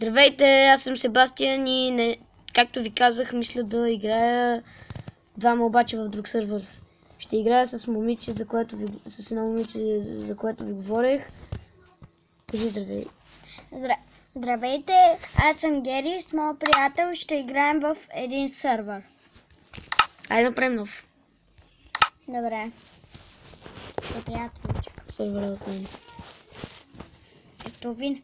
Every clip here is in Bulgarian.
Здравейте, аз съм Себастиан и както ви казах, мисля да играя двама обаче в друг сървър. Ще играя с момиче, с едно момиче, за което ви говорех. Кажи здравей. Здравейте, аз съм Гери, с моят приятел ще играем в един сървър. Айде направим нов. Добре. Приятелче. Сървър от мен. Ето вин.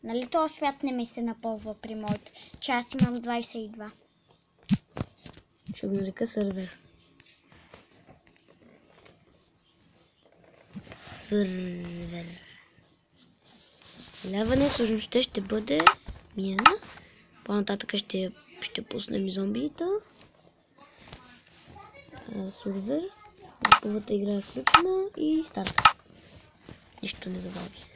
Нали този свят не ми се напълва при моите? Че аз имам 22. Ще го нарека сървър. Сървър. Оцеляване, сложността ще бъде мирна. По-нататък ще пуснем зомбиите. Сървър. Първата игра е включена и старта. Нищо не забавих.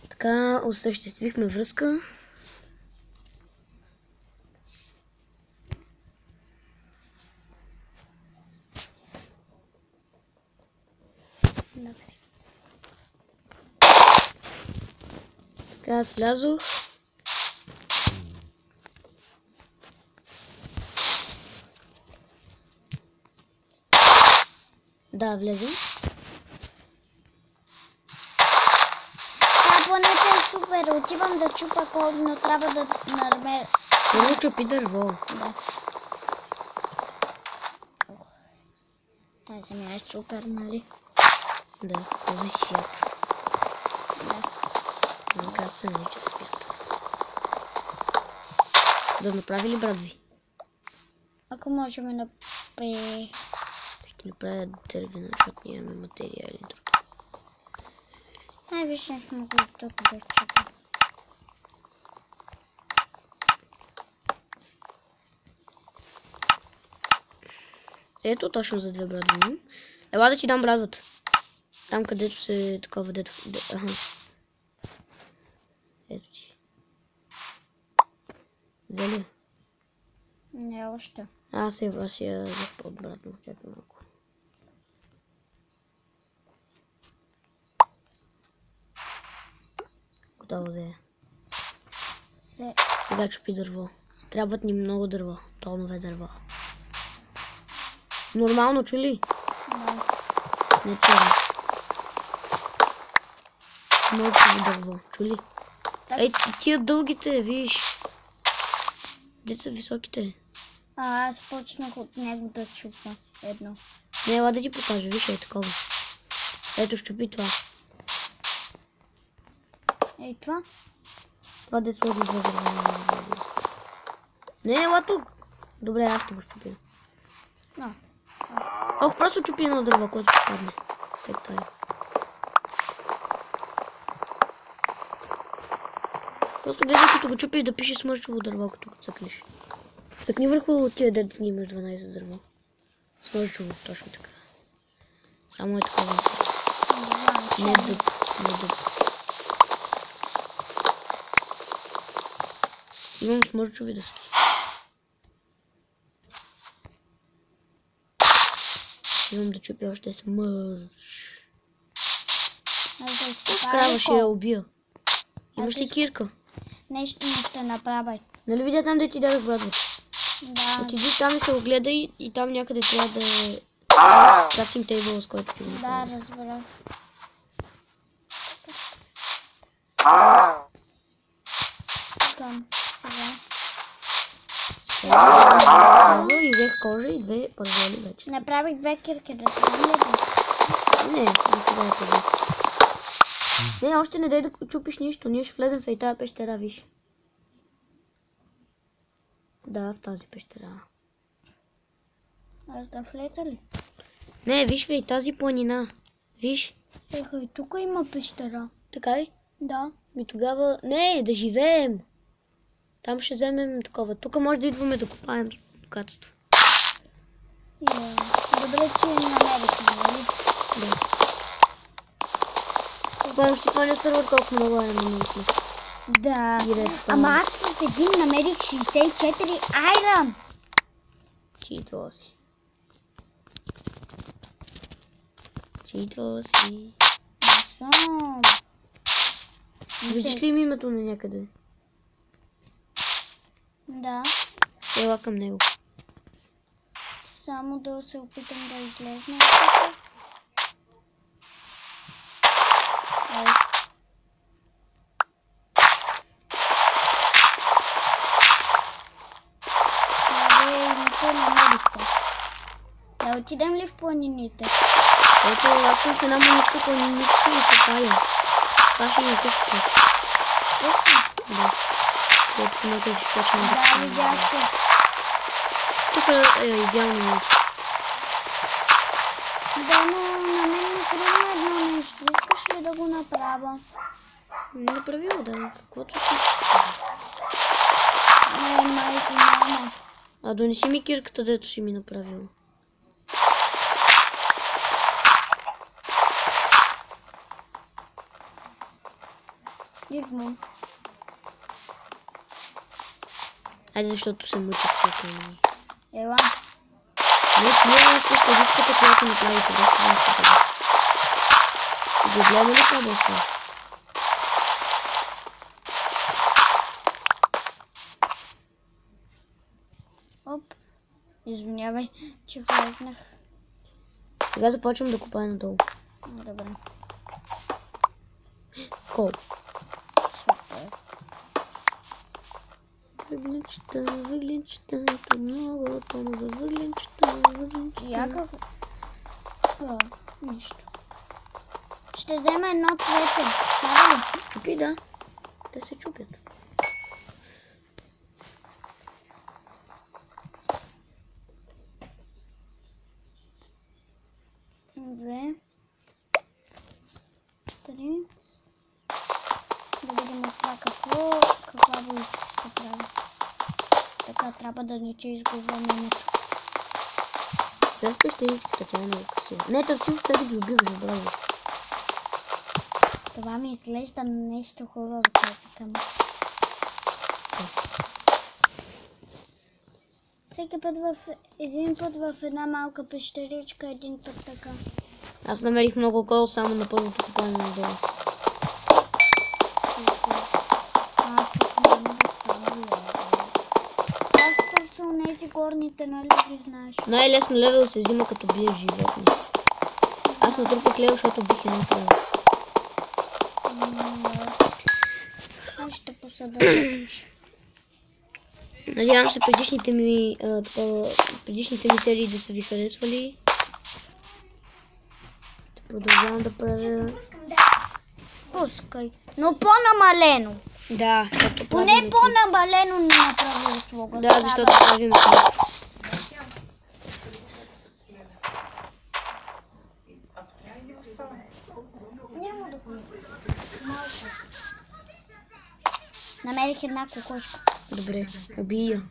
Така, осъществихме връзка. Добре. Така, аз влязох. Да, влезем. Планета е супер, отивам да чупа код, но трябва да намеря. Не чупи дърво. Да. Тази земя е супер, нали? Да, този свят. Да. Как се нарича свят. Да направи ли, брат ви? Ако можем да Ще направя дървена, защото нямаме материали други. виж, не съм могла тук да чупа. Ето, точно за две брадви. Ела да ти дам брадвата. Там където се такова, дето... Аха. Ето ти. Взели? Не още. Аз я взех по-обратно. Чакай малко. Готово да е. Сега чупи дърво. Трябват ни много дърво. Тонове дърво. Нормално чули? Да. Не чули. Много дърво. Чули? Ей, тия дългите, виж. Де са високите? Аз почнах от него да чупа едно. Не, ела да ти покажа, виж, е такова. Ето, щупи това. Ей, това? Това де сложи две дърва. Не, ела тук. Добре, аз ще го щупя. No. Ох, просто чупи едно дърво, което ще падне. Сектори. Просто гледай, като го чупиш, да пишеш смърчево дърво, като го цъкнеш. Цъкни върху тия дето ни имаш 12 дърво. Смърчево, точно така. Само е такова. Не дъб, не дъб. Имам смърчови дъски. Имам да чупя още смърч. Крава ще я убия. Имаш ли кирка? Нещо не ще направя. Нали видя там да ти дадах брадвата? Да. Отиди там и се огледай и там някъде трябва да е крафтинг тейбъл, с който ти го направя. Да, разбира. Там, сега. И взех кожа и две първоли вече. Направих две кирки, да трябва ли да? Не, за сега е това. Не, още не дай да чупиш нищо. Ние ще влезем в тази пещера, виж. Да, в тази пещера. Аз да влеза ли? Не, виж и тази планина. Виж. Еха, и тук има пещера. Така ли? Да. Ми тогава... Не, да живеем. Там ще вземем такова. Тук може да идваме да копаем богатство. Добре, че намерихме, нали? Да. Спомням си това не сървър колко много е намерихме. Да. Директ Ама аз в един намерих 64 айрон. Ти това си. Ситва си. Не съм. Виждаш ли им името на някъде? Да. Ела към него. Само да се опитам да излезна. Да отидем ли в планините? Ето, аз съм в една монитка планинитка и попалям. Това ще ни къщата. Да. Ето, комата ще почнем да Да, видях те. Тук е идеално място. Да, но на мен ми трудно едно нещо. Искаш ли да го направя? Направи го, да. Каквото си. Не, майко, няма. А донеси ми кирката, дето си ми направила. Идвам. Айде, защото се мъча с това ми. Ела. Не, това е пускавичката, която направи това. Го гледаме ли това нещо? Оп. Извинявай, че влезнах. Сега започвам да копая надолу. Добре. Кол. Супер. Въгленчета, въгленчета, то много, тонове въгленчета, въгленчета. Яка... О, нищо. Ще взема едно цвете. Става ли? Чупи, да. Те се чупят. Две. Три. Да видим от това каква войчка се прави. Така трябва да не че изгубваме името. Сега с пещеричката, тя е много красива. Не, търси овце да ги убиваш, браво. Това ми изглежда нещо хубаво, казакам. Всеки път един път в една малка пещеричка, един път така. Аз намерих много кол само на първото копане надолу. Аз тук няма да става. Аз търся онези горните, нали ги знаеш? Най-лесно левел се взима като биеш животни. Аз натрупах левел, защото бих я направил. Аз ще посада. Надявам се предишните ми серии да са ви харесвали. Продължавам да правя... Пускай. Но по-намалено. Да, защото Поне по-намалено не направи услуга. Да, защото правим това. Няма да го намерих една кокошка. Добре, убий я.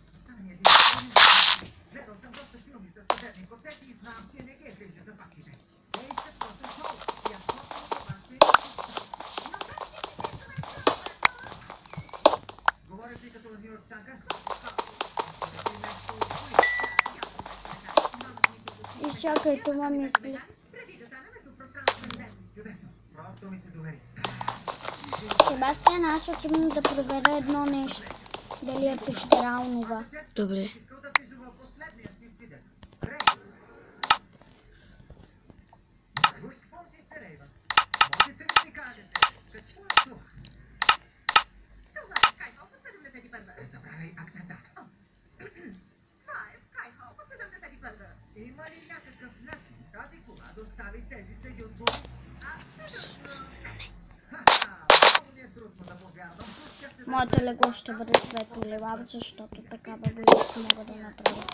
Изчакай, това мисли. Себастиан, аз отивам да проверя едно нещо. Дали е пещера онова. Добре. Моето легло ще бъде светло лилаво, защото такава боичка мога да направя.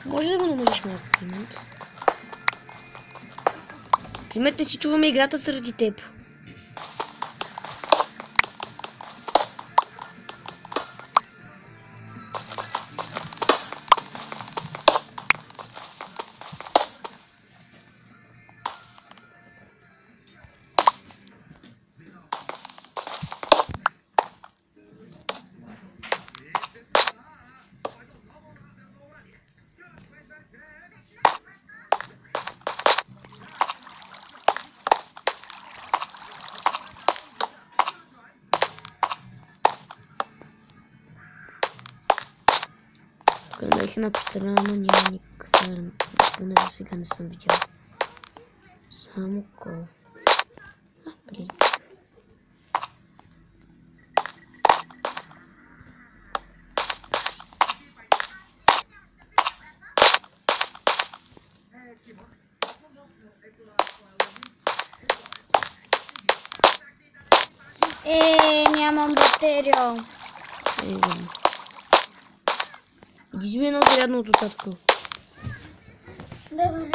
Може да го намалиш малко климент. Климент, не си чуваме играта заради теб. Тук намерих една пещера, но няма никакъв ерен. Поне за сега не съм видял. Само кол. Блин. Нямам батерия. Иди си ми едно зарядно от татко. Добре.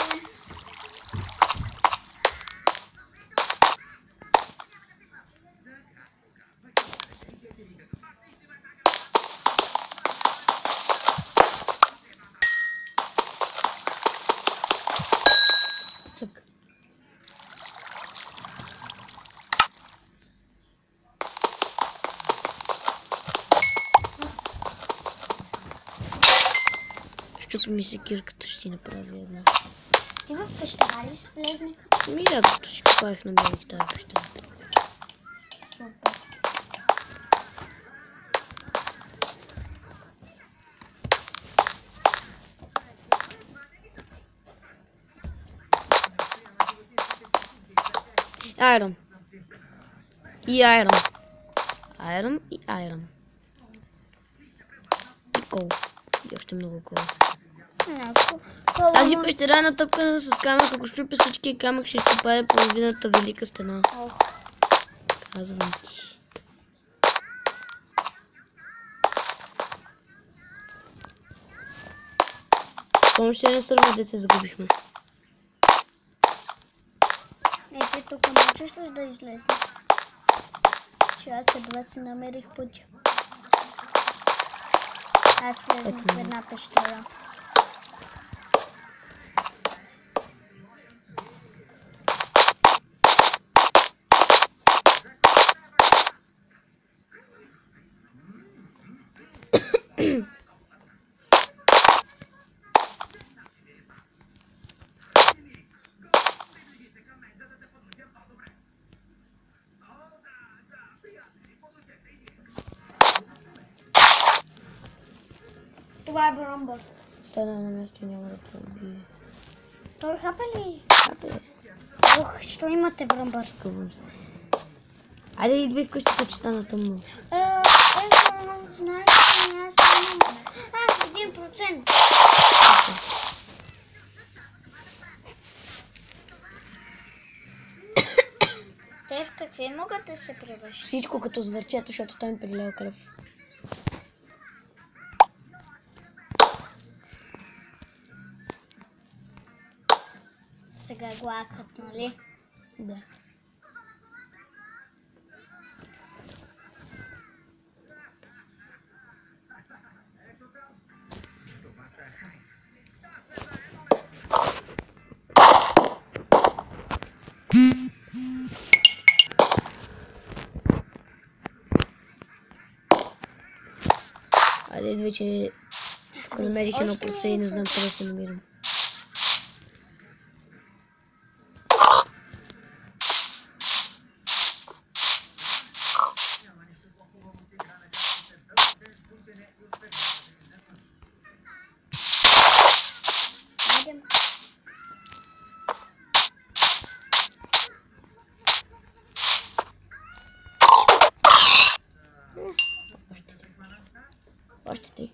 Цък. Щупи ми се кирката, ще ти направя една. Ти в пещера ли влезних? Ми, като си копаех, намерих тази пещера. Супер. Айрон. И айрон. Айрон и айрон. И кол. И още много кол. Тази пещера е натъпкана с камък. Ако щупя всички камък, ще изкопае половината велика стена. Казвам ти. Помощ се не сърва, де се загубихме. Ти тук можеш ли да излезеш? Че аз едва си намерих пътя. Аз влезнах в една пещера. Това е бромбър. Стана на място и няма да те убие. Той хапе ли? Хапе. Ох, що имате бромбър? Шкувам се. Айде идвай вкъщи, че стана тъмно. Знаеш, че аз имам 1%. Те в какви могат да се превършат? Всичко като зверчето, защото той ми предлева кръв. Сега го акат, нали? Да. Айде, вече намерих едно косе и не знам къде се намирам. Още три.